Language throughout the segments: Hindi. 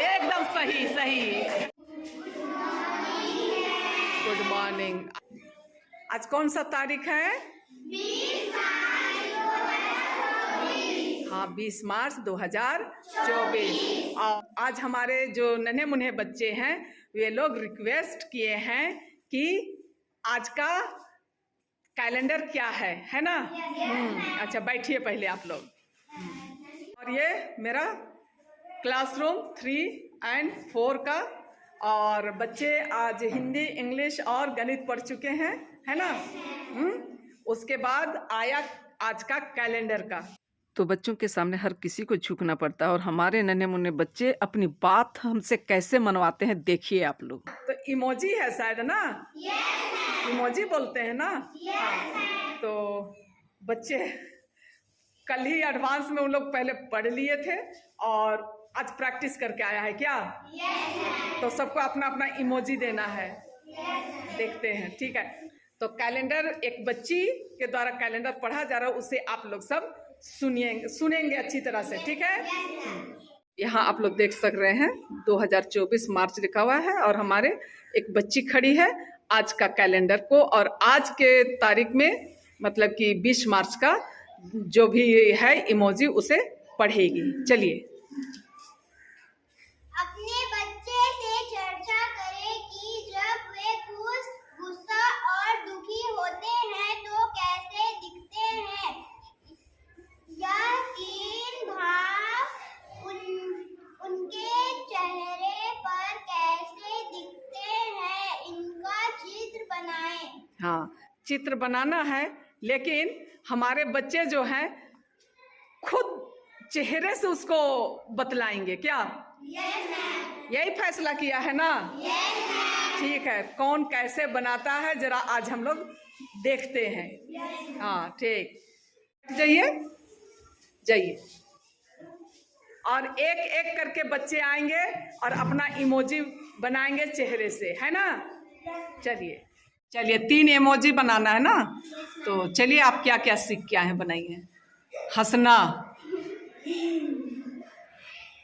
एकदम सही सही। Good morning. आज कौन सा तारीख है? 20 मार्च 2024। और आज हमारे जो नन्हे मुन्ने बच्चे हैं वे लोग रिक्वेस्ट किए हैं कि आज का कैलेंडर क्या है ना? अच्छा बैठिए पहले आप लोग। और ये मेरा क्लासरूम 3 और 4 का, और बच्चे आज हिंदी, इंग्लिश और गणित पढ़ चुके हैं, है ना? उसके बाद आया आज का कैलेंडर का। तो बच्चों के सामने हर किसी को झुकना पड़ता है, और हमारे नन्हे मुन्ने बच्चे अपनी बात हमसे कैसे मनवाते हैं देखिए आप लोग। तो इमोजी है शायद ना? इमोजी बोलते हैं ना? हाँ। तो बच्चे कल ही एडवांस में उन लोग पहले पढ़ लिए थे और आज प्रैक्टिस करके आया है क्या? तो सबको अपना अपना इमोजी देना है। देखते हैं, ठीक है? तो कैलेंडर एक बच्ची के द्वारा कैलेंडर पढ़ा जा रहा है, उसे आप लोग सब सुनेंगे अच्छी तरह से, ठीक है? यहाँ आप लोग देख सक रहे हैं 2024 मार्च लिखा हुआ है, और हमारे एक बच्ची खड़ी है आज का कैलेंडर को, और आज के तारीख में मतलब कि 20 मार्च का जो भी है इमोजी उसे पढ़ेगी। चलिए। अपने बच्चे से चर्चा करें कि जब वे खुश, गुस्सा और दुखी होते हैं तो कैसे दिखते हैं। यह तीन भाव उनके चेहरे पर कैसे दिखते हैं, इनका चित्र बनाएं। हाँ, चित्र बनाना है, लेकिन हमारे बच्चे जो हैं खुद चेहरे से उसको बतलाएंगे क्या? यही फैसला किया है ना? ठीक है, कौन कैसे बनाता है जरा आज हम लोग देखते हैं। हाँ ठीक, जाइए जाइए। और एक एक करके बच्चे आएंगे और अपना इमोजी बनाएंगे चेहरे से, है ना? चलिए चलिए, 3 इमोजी बनाना है ना? तो चलिए, आप क्या क्या सीख के आए हैं बनाइए। हंसना,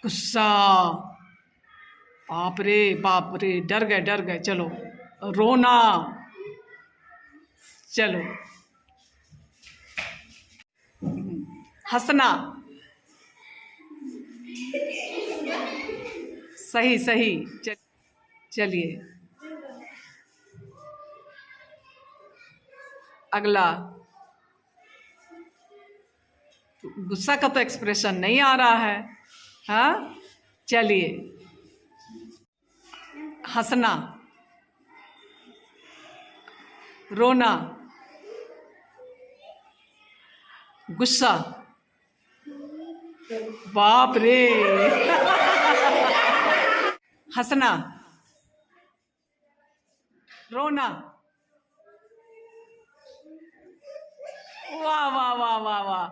गुस्सा, बाप रे डर गए, चलो। रोना, चलो। हंसना, सही सही, चलिए। अगला, गुस्सा का तो एक्सप्रेशन नहीं आ रहा है। हाँ चलिए। हंसना, रोना, गुस्सा, बाप रे। हंसना, रोना, वाह वाह वाह वाह वाह,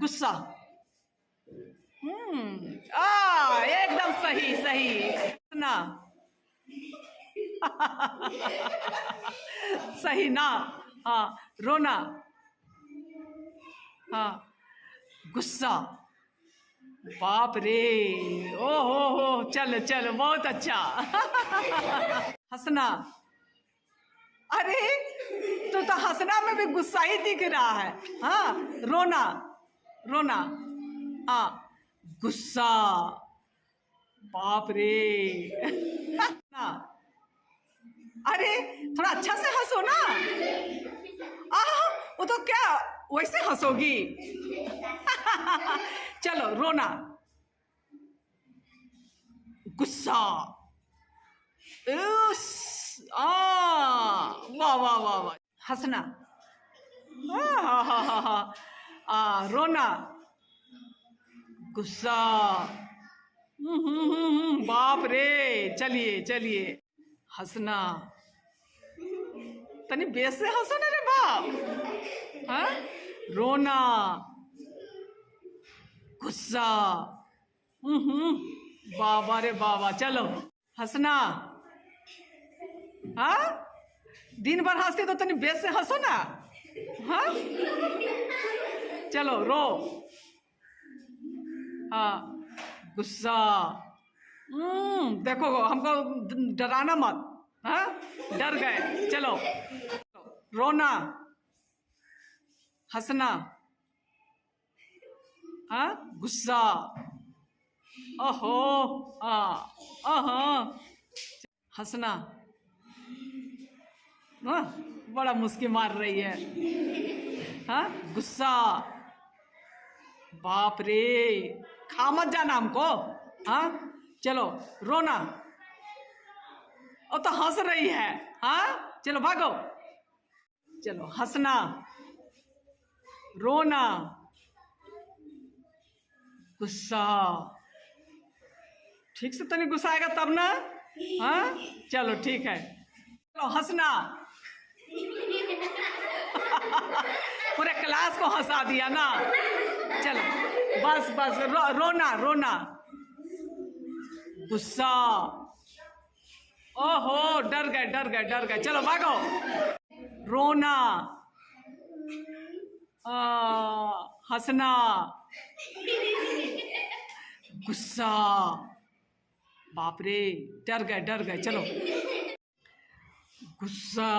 गुस्सा, एकदम सही सही। हंसना, सही ना? हाँ, रोना, हाँ, गुस्सा, बाप रे, ओ हो, चलो बहुत अच्छा। हंसना, अरे तो हंसना में भी गुस्सा ही दिख रहा है। हाँ, रोना, हाँ, गुस्सा, बाप रे। अरे थोड़ा अच्छा से हंसो ना। वो तो क्या वैसे हंसोगी? चलो, रोना, गुस्सा, वाह वाह वाह वाह। हंसना, रोना, गुस्सा, बाप रे। चलिए। हंसना, तनी बेस से हंसो ना रे बाप। हाँ, रोना, गुस्सा, बाबा रे बाबा। चलो, हंसना। हाँ, दिन भर हंसते तो तनी बेस से हंसो ना। हाँ, चलो रो। हाँ, गुस्सा। देखो हमको डराना मत। हाँ, डर गए। चलो, रोना, हंसना, हाँ, गुस्सा, ओहो, हाँ, हंसना, हाँ, बड़ा मुस्की मार रही है। हाँ, गुस्सा, बाप रे, खा मत जाना हमको। हाँ, चलो, रोना, और तो हंस रही है। हाँ, चलो भागो। चलो, हंसना, रोना, गुस्सा। ठीक से तो नहीं गुस्साएगा तब ना। हाँ, चलो ठीक है। चलो, हंसना। पूरे क्लास को हंसा दिया ना। चलो, बस बस, रोना रोना, गुस्सा, ओहो, डर गए डर गए डर गए। चलो भागो। रोना, हंसना, गुस्सा, बाप रे, डर गए डर गए। चलो, गुस्सा,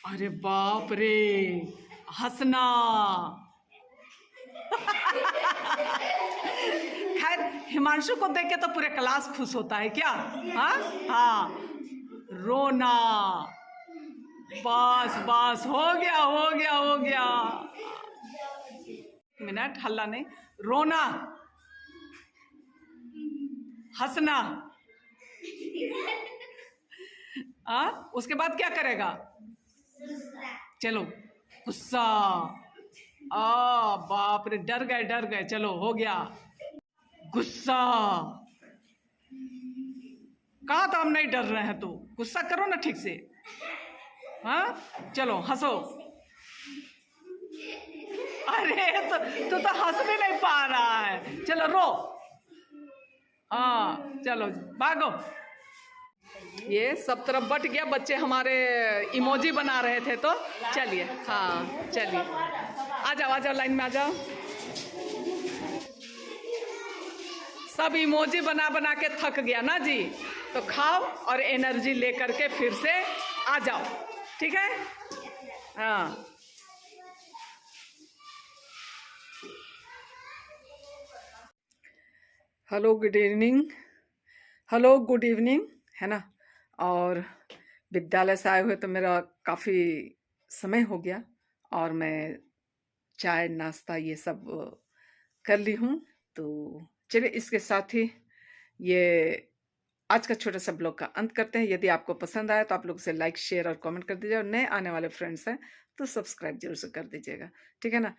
अरे बाप रे, हंसना। खैर, हिमांशु को देख के तो पूरे क्लास खुश होता है क्या। हाँ हाँ, रोना, बस बस, हो गया हो गया हो गया। मिनट, हल्ला नहीं। रोना, हंसना, उसके बाद क्या करेगा। चलो, गुस्सा, बाप रे, डर गए डर गए। चलो, हो गया। गुस्सा, कहा तो हम नहीं डर रहे हैं, तो गुस्सा करो ना ठीक से। हाँ, चलो हंसो। अरे तू तो हंस भी नहीं पा रहा है। चलो, रो। हाँ, चलो भागो। ये सब तरफ बट गया। बच्चे हमारे इमोजी बना रहे थे, तो चलिए। हाँ, चलिए, आ जाओ लाइन में आ जाओ। सब इमोजी बना बना के थक गया ना जी, तो खाओ और एनर्जी लेकर के फिर से आ जाओ, ठीक है। हाँ, hello good evening, hello good evening, है ना। और विद्यालय से आए हुए तो मेरा काफ़ी समय हो गया, और मैं चाय नाश्ता ये सब कर ली हूँ। तो चलिए, इसके साथ ही ये आज का छोटा सा ब्लॉग का अंत करते हैं। यदि आपको पसंद आया तो आप लोग से लाइक शेयर और कमेंट कर दीजिए, और नए आने वाले फ्रेंड्स हैं तो सब्सक्राइब जरूर से कर दीजिएगा, ठीक है ना।